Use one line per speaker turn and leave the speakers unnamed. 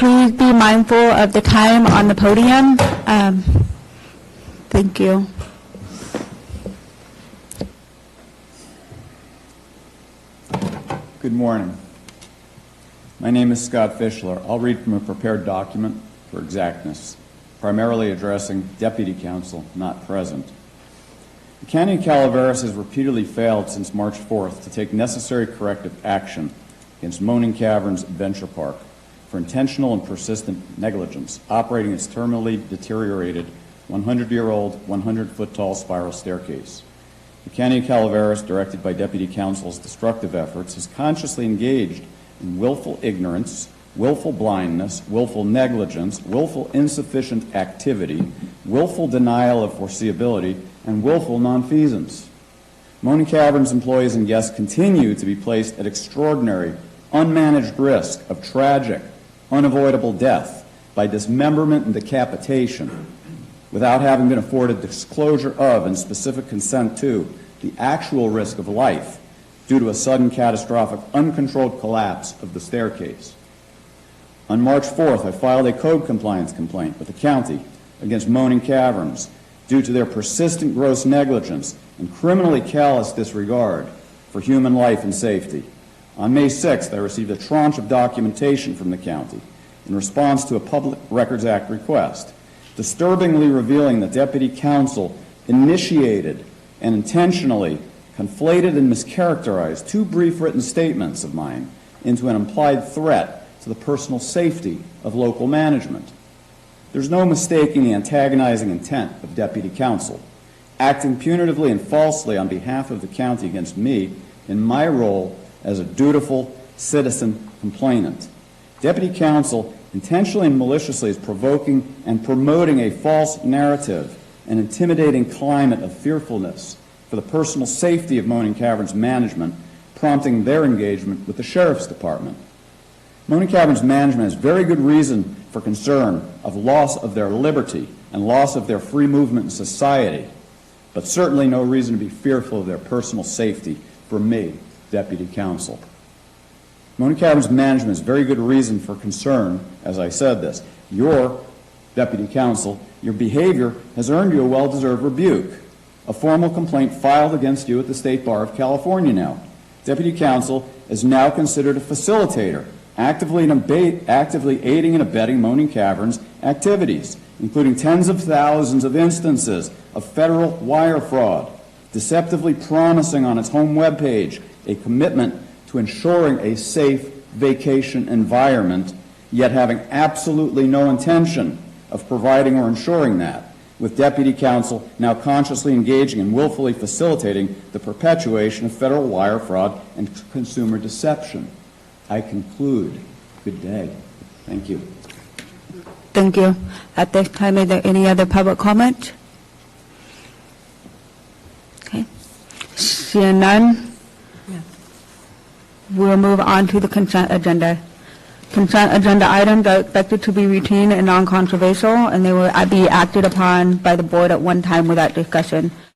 please be mindful of the time on the podium. Thank you.
Good morning. My name is Scott Fischler. I'll read from a prepared document for exactness, primarily addressing Deputy Counsel not present. The County of Calaveras has repeatedly failed since March 4th to take necessary corrective action against Moaning Caverns Adventure Park for intentional and persistent negligence, operating its terminally deteriorated 100-year-old, 100-foot-tall spiral staircase. The County of Calaveras, directed by Deputy Counsel's destructive efforts, is consciously engaged in willful ignorance, willful blindness, willful negligence, willful insufficient activity, willful denial of foreseeability, and willful nonfeasance. Moaning Caverns employees and guests continue to be placed at extraordinary, unmanaged risk of tragic, unavoidable death by dismemberment and decapitation without having been afforded disclosure of and specific consent to the actual risk of life due to a sudden catastrophic, uncontrolled collapse of the staircase. On March 4th, I filed a code compliance complaint with the county against Moaning Caverns due to their persistent gross negligence and criminally callous disregard for human life and safety. On May 6th, I received a tranche of documentation from the county in response to a Public Records Act request, disturbingly revealing that Deputy Counsel initiated and intentionally conflated and mischaracterized two brief written statements of mine into an implied threat to the personal safety of local management. There's no mistaking the antagonizing intent of Deputy Counsel, acting punitively and falsely on behalf of the county against me in my role as a dutiful citizen complainant. Deputy Counsel intentionally and maliciously is provoking and promoting a false narrative, an intimidating climate of fearfulness for the personal safety of Moaning Caverns management, prompting their engagement with the Sheriff's Department. Moaning Caverns management has very good reason for concern of loss of their liberty and loss of their free movement in society, but certainly no reason to be fearful of their personal safety for me, Deputy Counsel. Moaning Caverns management has very good reason for concern, as I said this. Your, Deputy Counsel, your behavior has earned you a well-deserved rebuke, a formal complaint filed against you at the State Bar of California now. Deputy Counsel is now considered a facilitator, actively aiding and abetting Moaning Caverns activities, including tens of thousands of instances of federal wire fraud, deceptively promising on its home webpage a commitment to ensuring a safe vacation environment, yet having absolutely no intention of providing or ensuring that, with Deputy Counsel now consciously engaging and willfully facilitating the perpetuation of federal wire fraud and consumer deception. I conclude. Good day. Thank you.
Thank you. At this time, is there any other public comment? Okay. Seeing none, we'll move on to the consent agenda. Consent agenda items are expected to be routine and non-controversial, and they will be acted upon by the board at one time without discussion.